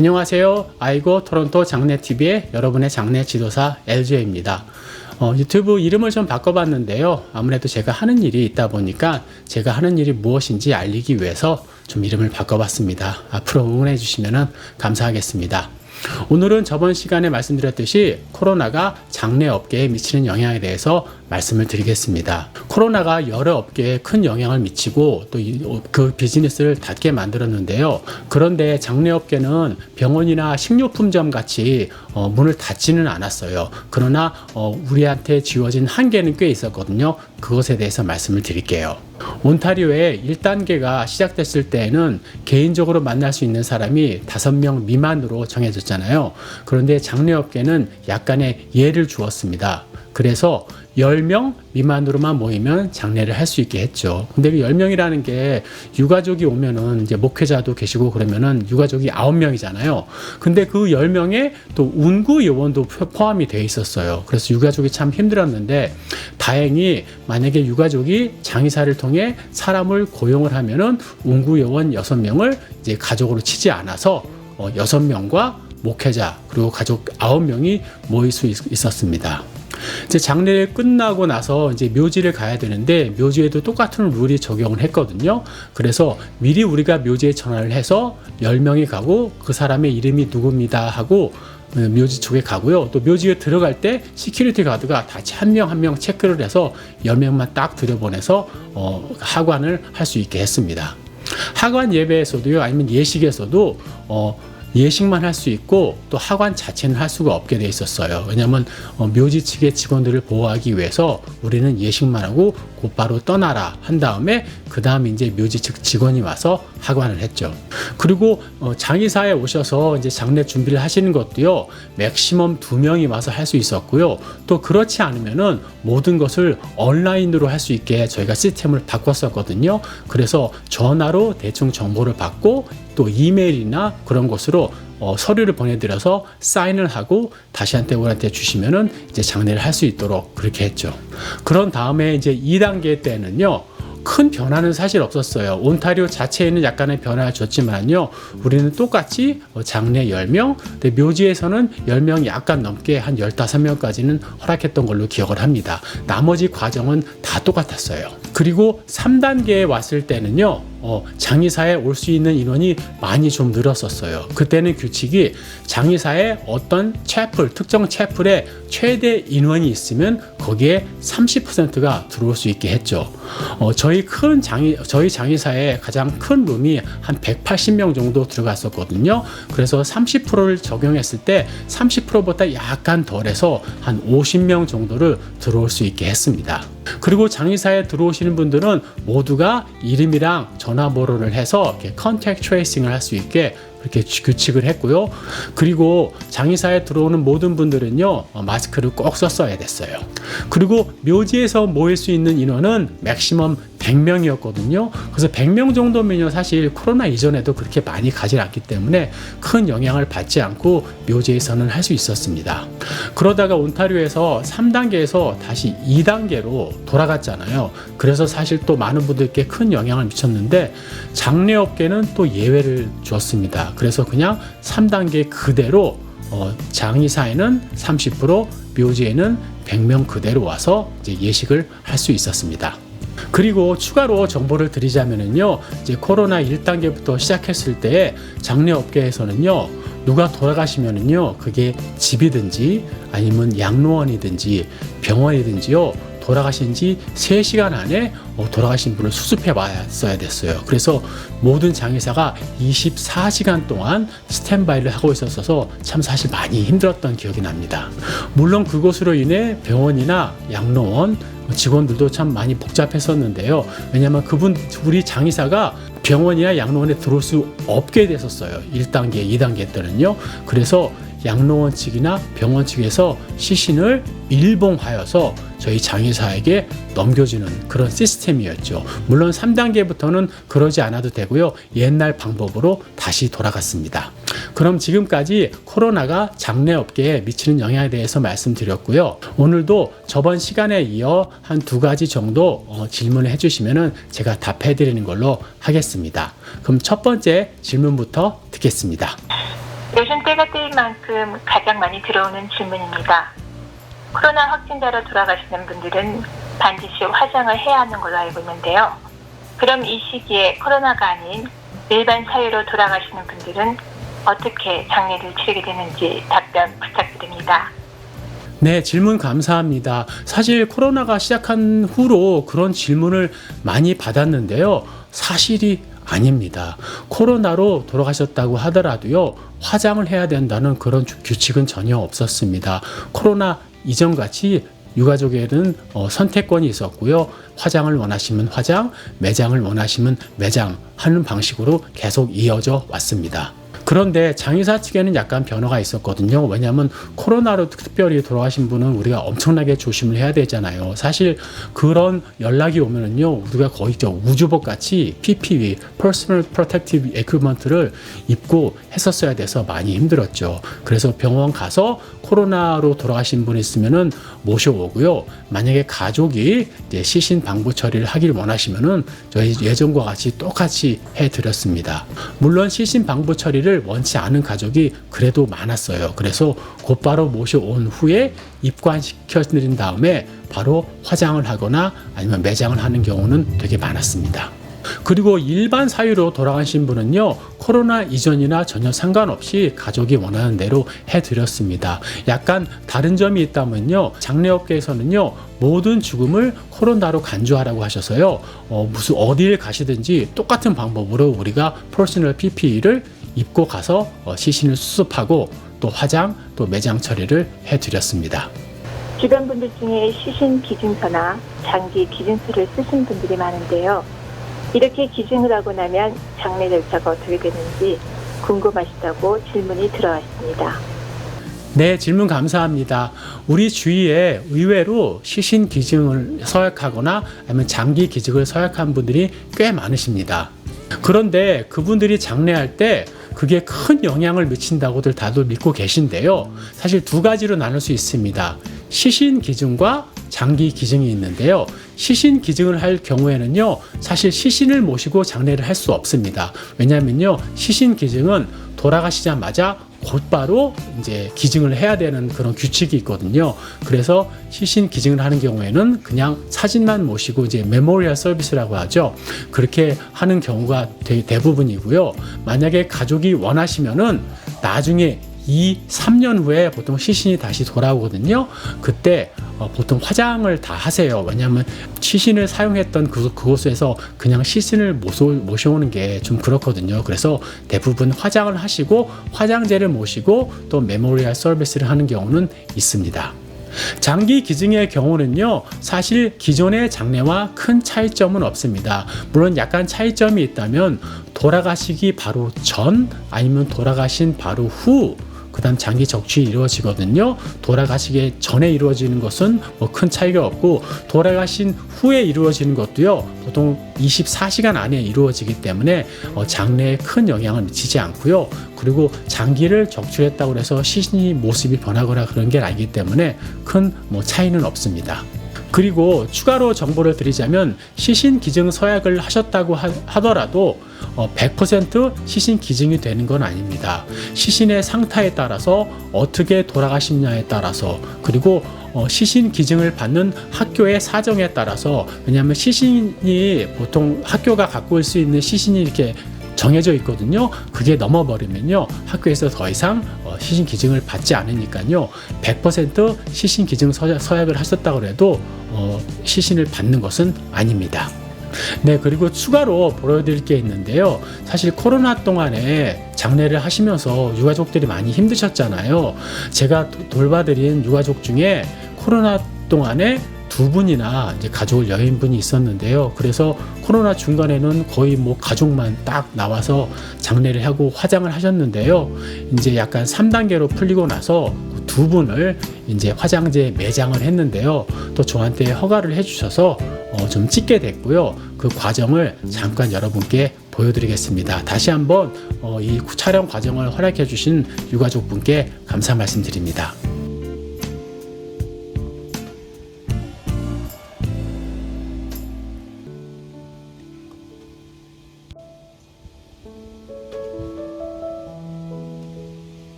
안녕하세요. 아이고 토론토 장례TV의 여러분의 장례 지도사 LJ입니다. 유튜브 이름을 좀 바꿔봤는데요. 아무래도 제가 하는 일이 있다 보니까 제가 하는 일이 무엇인지 알리기 위해서 좀 이름을 바꿔봤습니다. 앞으로 응원해 주시면 감사하겠습니다. 오늘은 저번 시간에 말씀드렸듯이 코로나가 장례 업계에 미치는 영향에 대해서 말씀을 드리겠습니다. 코로나가 여러 업계에 큰 영향을 미치고 또 그 비즈니스를 닫게 만들었는데요. 그런데 장례 업계는 병원이나 식료품점 같이 문을 닫지는 않았어요. 그러나 우리한테 지워진 한계는 꽤 있었거든요. 그것에 대해서 말씀을 드릴게요. 온타리오의 1단계가 시작됐을 때에는 개인적으로 만날 수 있는 사람이 5명 미만으로 정해졌잖아요. 그런데 장례업계는 약간의 예를 주었습니다. 그래서 10명 미만으로만 모이면 장례를 할 수 있게 했죠. 근데 그 10명이라는 게 유가족이 오면은 이제 목회자도 계시고 그러면은 유가족이 9명이잖아요. 근데 그 10명에 또 운구 요원도 포함이 돼 있었어요. 그래서 유가족이 참 힘들었는데 다행히 만약에 유가족이 장의사를 통해 사람을 고용을 하면은 운구 요원 6명을 이제 가족으로 치지 않아서 6명과 목회자 그리고 가족 9명이 모일 수 있었습니다. 이제 장례 끝나고 나서 이제 묘지를 가야 되는데 묘지에도 똑같은 룰이 적용을 했거든요. 그래서 미리 우리가 묘지에 전화를 해서 10명이 가고 그 사람의 이름이 누굽니다 하고 묘지 쪽에 가고요. 또 묘지에 들어갈 때 시큐리티 가드가 같이 한 명 한 명 체크를 해서 10명만 딱 들여보내서 하관을 할 수 있게 했습니다. 하관 예배에서도요, 아니면 예식에서도 예식만 할 수 있고 또 하관 자체는 할 수가 없게 돼 있었어요. 왜냐하면 묘지 측의 직원들을 보호하기 위해서 우리는 예식만 하고 곧바로 떠나라 한 다음에 그 다음에 이제 묘지 측 직원이 와서 하관을 했죠. 그리고 장의사에 오셔서 이제 장례 준비를 하시는 것도요, 맥시멈 2명이 와서 할 수 있었고요. 또 그렇지 않으면은 모든 것을 온라인으로 할 수 있게 저희가 시스템을 바꿨었거든요. 그래서 전화로 대충 정보를 받고 또 이메일이나 그런 것으로 서류를 보내드려서 사인을 하고 다시 우리한테 주시면은 이제 장례를 할 수 있도록 그렇게 했죠. 그런 다음에 이제 2단계 때는요, 큰 변화는 사실 없었어요. 온타리오 자체에는 약간의 변화를 줬지만요, 우리는 똑같이 장례 10명, 근데 묘지에서는 10명 약간 넘게 한 15명까지는 허락했던 걸로 기억을 합니다. 나머지 과정은 다 똑같았어요. 그리고 3단계에 왔을 때는요, 장의사에 올 수 있는 인원이 많이 좀 늘었었어요. 그때는 규칙이 장의사에 어떤 특정 채플에 최대 인원이 있으면 거기에 30%가 들어올 수 있게 했죠. 저희 장의사에 가장 큰 룸이 한 180명 정도 들어갔었거든요. 그래서 30%를 적용했을 때 30%보다 약간 덜해서 한 50명 정도를 들어올 수 있게 했습니다. 그리고 장의사에 들어오시는 분들은 모두가 이름이랑 전화번호를 해서 컨택트 트레이싱을 할 수 있게 그렇게 규칙을 했고요. 그리고 장의사에 들어오는 모든 분들은요, 마스크를 꼭 썼어야 됐어요. 그리고 묘지에서 모일 수 있는 인원은 맥시멈 100명이었거든요. 그래서 100명 정도면요, 사실 코로나 이전에도 그렇게 많이 가지 않기 때문에 큰 영향을 받지 않고 묘지에서는 할 수 있었습니다. 그러다가 온타리오에서 3단계에서 다시 2단계로 돌아갔잖아요. 그래서 사실 또 많은 분들께 큰 영향을 미쳤는데 장례업계는 또 예외를 주었습니다. 그래서 그냥 3단계 그대로 장의사에는 30%, 묘지에는 100명 그대로 와서 이제 예식을 할 수 있었습니다. 그리고 추가로 정보를 드리자면은요, 이제 코로나 1단계부터 시작했을 때 장례업계에서는요, 누가 돌아가시면은요, 그게 집이든지 아니면 양로원이든지 병원이든지요, 돌아가신 지 3시간 안에 돌아가신 분을 수습해 왔어야 됐어요. 그래서 모든 장의사가 24시간 동안 스탠바이를 하고 있었어서 참 사실 많이 힘들었던 기억이 납니다. 물론 그것으로 인해 병원이나 양로원 직원들도 참 많이 복잡했었는데요. 왜냐하면 우리 장의사가 병원이나 양로원에 들어올 수 없게 됐었어요. 1단계, 2단계 때는요. 그래서 양로원 측이나 병원 측에서 시신을 밀봉하여서 저희 장의사에게 넘겨주는 그런 시스템이었죠. 물론 3단계부터는 그러지 않아도 되고요. 옛날 방법으로 다시 돌아갔습니다. 그럼 지금까지 코로나가 장례업계에 미치는 영향에 대해서 말씀드렸고요. 오늘도 저번 시간에 이어 한 2가지 정도 질문을 해주시면 제가 답해드리는 걸로 하겠습니다. 그럼 첫 번째 질문부터 듣겠습니다. 요즘 때가 때인 만큼 가장 많이 들어오는 질문입니다. 코로나 확진자로 돌아가시는 분들은 반드시 화장을 해야 하는 걸로 알고 있는데요. 그럼 이 시기에 코로나가 아닌 일반 사유로 돌아가시는 분들은 어떻게 장례를 치르게 되는지 답변 부탁드립니다. 네, 질문 감사합니다. 사실 코로나가 시작한 후로 그런 질문을 많이 받았는데요. 사실이 아닙니다. 코로나로 돌아가셨다고 하더라도요, 화장을 해야 된다는 그런 규칙은 전혀 없었습니다. 코로나 이전 같이 유가족에는 선택권이 있었고요. 화장을 원하시면 화장, 매장을 원하시면 매장 하는 방식으로 계속 이어져 왔습니다. 그런데 장의사 측에는 약간 변화가 있었거든요. 왜냐하면 코로나로 특별히 돌아가신 분은 우리가 엄청나게 조심을 해야 되잖아요. 사실 그런 연락이 오면은요, 우리가 거의 우주복 같이 PPE, Personal Protective Equipment를 입고 했었어야 돼서 많이 힘들었죠. 그래서 병원 가서 코로나로 돌아가신 분 있으면은 모셔오고요. 만약에 가족이 이제 시신 방부 처리를 하길 원하시면은 저희 예전과 같이 똑같이 해드렸습니다. 물론 시신 방부 처리를 원치 않은 가족이 그래도 많았어요. 그래서 곧바로 모셔온 후에 입관시켜드린 다음에 바로 화장을 하거나 아니면 매장을 하는 경우는 되게 많았습니다. 그리고 일반 사유로 돌아가신 분은요, 코로나 이전이나 전혀 상관없이 가족이 원하는 대로 해드렸습니다. 약간 다른 점이 있다면요, 장례업계에서는요, 모든 죽음을 코로나로 간주하라고 하셔서요, 무슨 어디를 가시든지 똑같은 방법으로 우리가 퍼스널 PPE를 입고 가서 시신을 수습하고 또 화장, 또 매장 처리를 해드렸습니다. 주변 분들 중에 시신 기증서나 장기 기증서를 쓰신 분들이 많은데요. 이렇게 기증을 하고 나면 장례 절차가 어떻게 되는지 궁금하시다고 질문이 들어왔습니다. 네, 질문 감사합니다. 우리 주위에 의외로 시신 기증을 서약하거나 아니면 장기 기증을 서약한 분들이 꽤 많으십니다. 그런데 그분들이 장례할 때 그게 큰 영향을 미친다고들 다들 믿고 계신데요. 사실 두 가지로 나눌 수 있습니다. 시신 기증과 장기 기증이 있는데요. 시신 기증을 할 경우에는요, 사실 시신을 모시고 장례를 할 수 없습니다. 왜냐하면요, 시신 기증은 돌아가시자마자 곧바로 이제 기증을 해야 되는 그런 규칙이 있거든요. 그래서 시신 기증을 하는 경우에는 그냥 사진만 모시고 이제 메모리얼 서비스라고 하죠. 그렇게 하는 경우가 대부분이고요. 만약에 가족이 원하시면은 나중에 3년 후에 보통 시신이 다시 돌아오거든요. 그때 보통 화장을 다 하세요. 왜냐하면 시신을 사용했던 그곳에서 그냥 시신을 모셔오는 게 좀 그렇거든요. 그래서 대부분 화장을 하시고 화장제를 모시고 또 메모리얼 서비스를 하는 경우는 있습니다. 장기 기증의 경우는요, 사실 기존의 장례와 큰 차이점은 없습니다. 물론 약간 차이점이 있다면 돌아가시기 바로 전 아니면 돌아가신 바로 후, 그 다음 장기 적출이 이루어지거든요. 돌아가시기 전에 이루어지는 것은 뭐 큰 차이가 없고, 돌아가신 후에 이루어지는 것도요, 보통 24시간 안에 이루어지기 때문에 장래에 큰 영향을 미치지 않고요. 그리고 장기를 적출했다고 해서 시신이 모습이 변하거나 그런 게 아니기 때문에 큰 차이는 없습니다. 그리고 추가로 정보를 드리자면 시신 기증 서약을 하셨다고 하더라도 100% 시신 기증이 되는 건 아닙니다. 시신의 상태에 따라서 어떻게 돌아가시냐에 따라서, 그리고 시신 기증을 받는 학교의 사정에 따라서, 왜냐하면 시신이 보통 학교가 갖고 올 수 있는 시신이 이렇게 정해져 있거든요. 그게 넘어버리면요, 학교에서 더 이상 시신 기증을 받지 않으니까요, 100% 시신 기증 서약을 하셨다고 해도 시신을 받는 것은 아닙니다. 네, 그리고 추가로 보여드릴 게 있는데요. 사실 코로나 동안에 장례를 하시면서 유가족들이 많이 힘드셨잖아요. 제가 돌봐드린 유가족 중에 코로나 동안에 2분이나 이제 가족을 여행 분이 있었는데요. 그래서 코로나 중간에는 거의 가족만 딱 나와서 장례를 하고 화장을 하셨는데요. 이제 약간 3단계로 풀리고 나서 2분을 이제 화장제 매장을 했는데요. 또 저한테 허가를 해주셔서 좀 찍게 됐고요. 그 과정을 잠깐 여러분께 보여드리겠습니다. 다시 한번 이 촬영 과정을 허락해 주신 유가족분께 감사 말씀드립니다.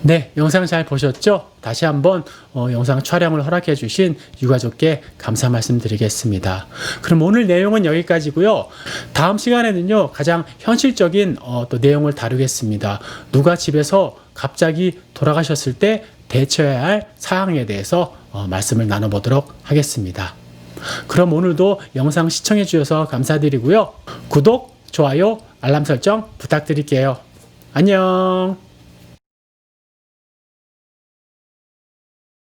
네, 영상 잘 보셨죠? 다시 한번 영상 촬영을 허락해 주신 유가족께 감사 말씀드리겠습니다. 그럼 오늘 내용은 여기까지고요. 다음 시간에는요, 가장 현실적인 또 내용을 다루겠습니다. 누가 집에서 갑자기 돌아가셨을 때 대처해야 할 사항에 대해서 말씀을 나눠보도록 하겠습니다. 그럼 오늘도 영상 시청해 주셔서 감사드리고요. 구독, 좋아요, 알람 설정 부탁드릴게요. 안녕.